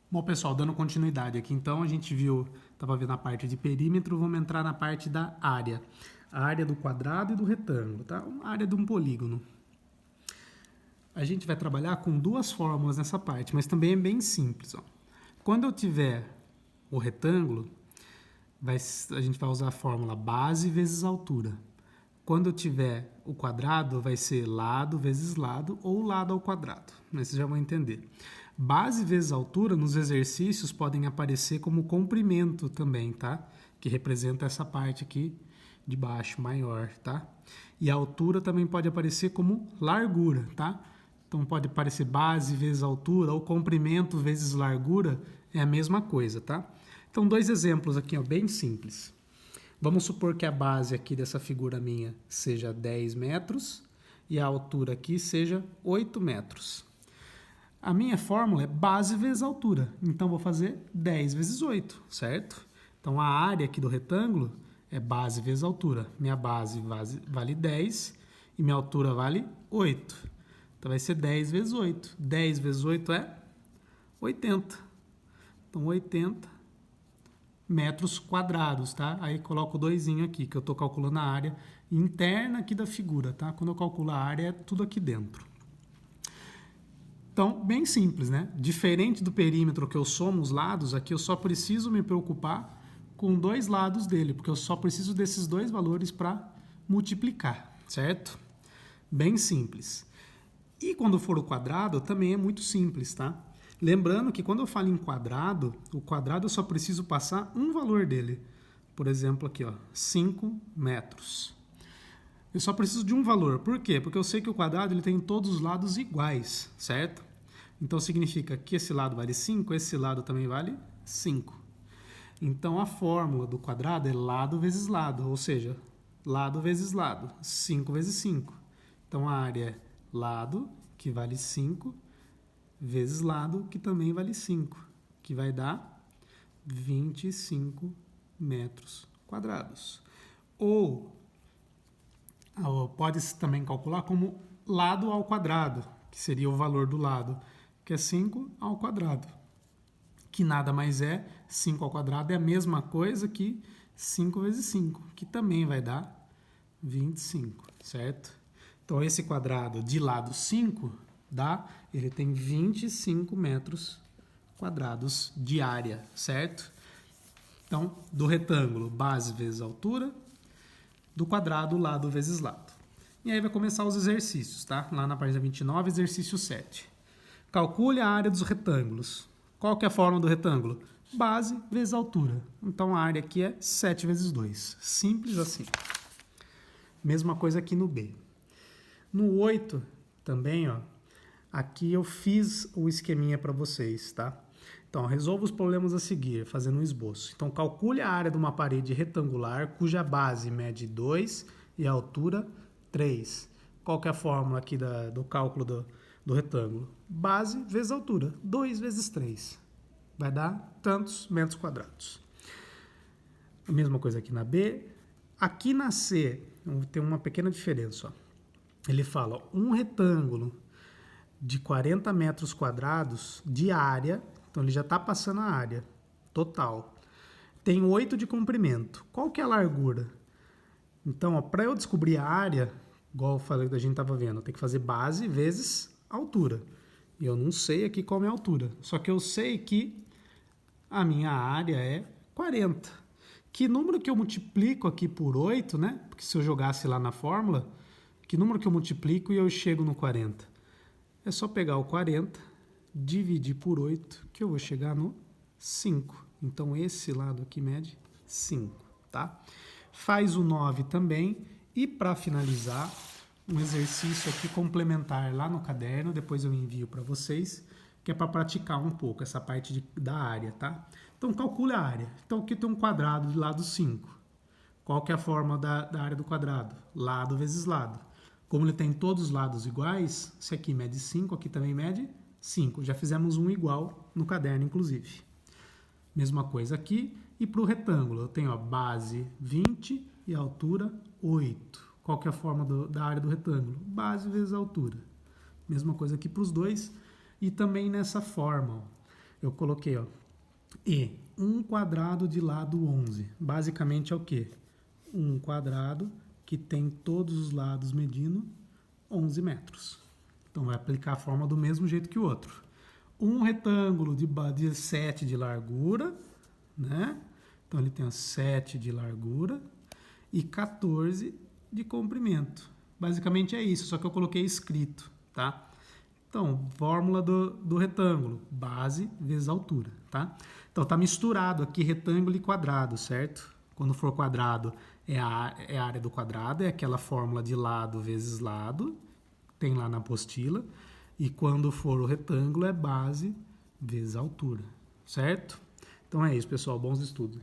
Bom, pessoal, dando continuidade aqui, então a gente viu, estava vendo a parte de perímetro, vamos entrar na parte da área. A área do quadrado e do retângulo, tá? A área de um polígono. A gente vai trabalhar com duas fórmulas nessa parte, mas também é bem simples. Ó. Quando eu tiver o retângulo, a gente vai usar a fórmula base vezes altura. Quando eu tiver o quadrado, vai ser lado vezes lado ou lado ao quadrado. Mas vocês já vão entender. Base vezes altura nos exercícios podem aparecer como comprimento também, tá? Que representa essa parte aqui de baixo, maior, tá? E a altura também pode aparecer como largura, tá? Então pode aparecer base vezes altura ou comprimento vezes largura, é a mesma coisa, tá? Então dois exemplos aqui, ó, bem simples. Vamos supor que a base aqui dessa figura minha seja 10 metros e a altura aqui seja 8 metros. A minha fórmula é base vezes altura, então vou fazer 10 vezes 8, certo? Então a área aqui do retângulo é base vezes altura. Minha base vale 10 e minha altura vale 8. Então vai ser 10 vezes 8. 10 vezes 8 é 80. Então 80 metros quadrados, tá? Aí coloco o doisinho aqui, que eu estou calculando a área interna aqui da figura, tá? Quando eu calculo a área, é tudo aqui dentro. Então, bem simples, né? Diferente do perímetro que eu somo os lados, aqui eu só preciso me preocupar com dois lados dele, porque eu só preciso desses dois valores para multiplicar, certo? Bem simples. E quando for o quadrado, também é muito simples, tá? Lembrando que quando eu falo em quadrado, o quadrado eu só preciso passar um valor dele. Por exemplo, aqui, ó, 5 metros. Eu só preciso de um valor. Por quê? Porque eu sei que o quadrado ele tem todos os lados iguais, certo? Então significa que esse lado vale 5, esse lado também vale 5. Então a fórmula do quadrado é lado vezes lado, ou seja, lado vezes lado, 5 vezes 5. Então a área é lado, que vale 5, vezes lado, que também vale 5, que vai dar 25 metros quadrados. Ou pode também calcular como lado ao quadrado, que seria o valor do lado, que é 5 ao quadrado, que nada mais é, 5 ao quadrado é a mesma coisa que 5 vezes 5, que também vai dar 25, certo? Então esse quadrado de lado 5 ele tem 25 metros quadrados de área, certo? Então, do retângulo, base vezes altura, do quadrado, lado vezes lado. E aí vai começar os exercícios, tá? Lá na página 29, exercício 7. Calcule a área dos retângulos. Qual que é a forma do retângulo? Base vezes altura. Então a área aqui é 7 vezes 2. Simples assim. Mesma coisa aqui no B. No 8 também, ó, aqui eu fiz o esqueminha para vocês, tá? Então, resolva os problemas a seguir, fazendo um esboço. Então, calcule a área de uma parede retangular cuja base mede 2 e a altura 3. Qual que é a fórmula aqui do cálculo do retângulo? Base vezes altura, 2 vezes 3. Vai dar tantos metros quadrados. A mesma coisa aqui na B. Aqui na C, tem uma pequena diferença, ó. Ele fala, ó, um retângulo de 40 metros quadrados de área, então ele já está passando a área total, tem 8 de comprimento. Qual que é a largura? Então, para eu descobrir a área, igual eu falei que a gente estava vendo, eu tenho que fazer base vezes altura. E eu não sei aqui qual é a altura, só que eu sei que a minha área é 40. Que número que eu multiplico aqui por 8, né? Porque se eu jogasse lá na fórmula, que número que eu multiplico e eu chego no 40? É só pegar o 40, dividir por 8, que eu vou chegar no 5. Então, esse lado aqui mede 5, tá? Faz o 9 também. E, para finalizar, um exercício aqui complementar lá no caderno, depois eu envio para vocês, que é para praticar um pouco essa parte da área, tá? Então, calcule a área. Então, aqui tem um quadrado de lado 5. Qual que é a forma da área do quadrado? Lado vezes lado. Como ele tem todos os lados iguais, se aqui mede 5, aqui também mede 5. Já fizemos um igual no caderno, inclusive. Mesma coisa aqui. E para o retângulo, eu tenho a base 20 e a altura 8. Qual que é a forma da área do retângulo? Base vezes altura. Mesma coisa aqui para os dois. E também nessa forma, ó. eu coloquei, ó, E, 1 quadrado de lado 11. Basicamente é o quê? Um quadrado que tem todos os lados medindo 11 metros. Então, vai aplicar a fórmula do mesmo jeito que o outro. Um retângulo de 7 de largura, né? Então, ele tem 7 de largura e 14 de comprimento. Basicamente é isso, só que eu coloquei escrito, tá? Então, fórmula do retângulo, base vezes altura, tá? Então, tá misturado aqui retângulo e quadrado, certo? Quando for quadrado, é a área do quadrado, é aquela fórmula de lado vezes lado, tem lá na apostila. E quando for o retângulo, é base vezes altura, certo? Então é isso, pessoal. Bons estudos.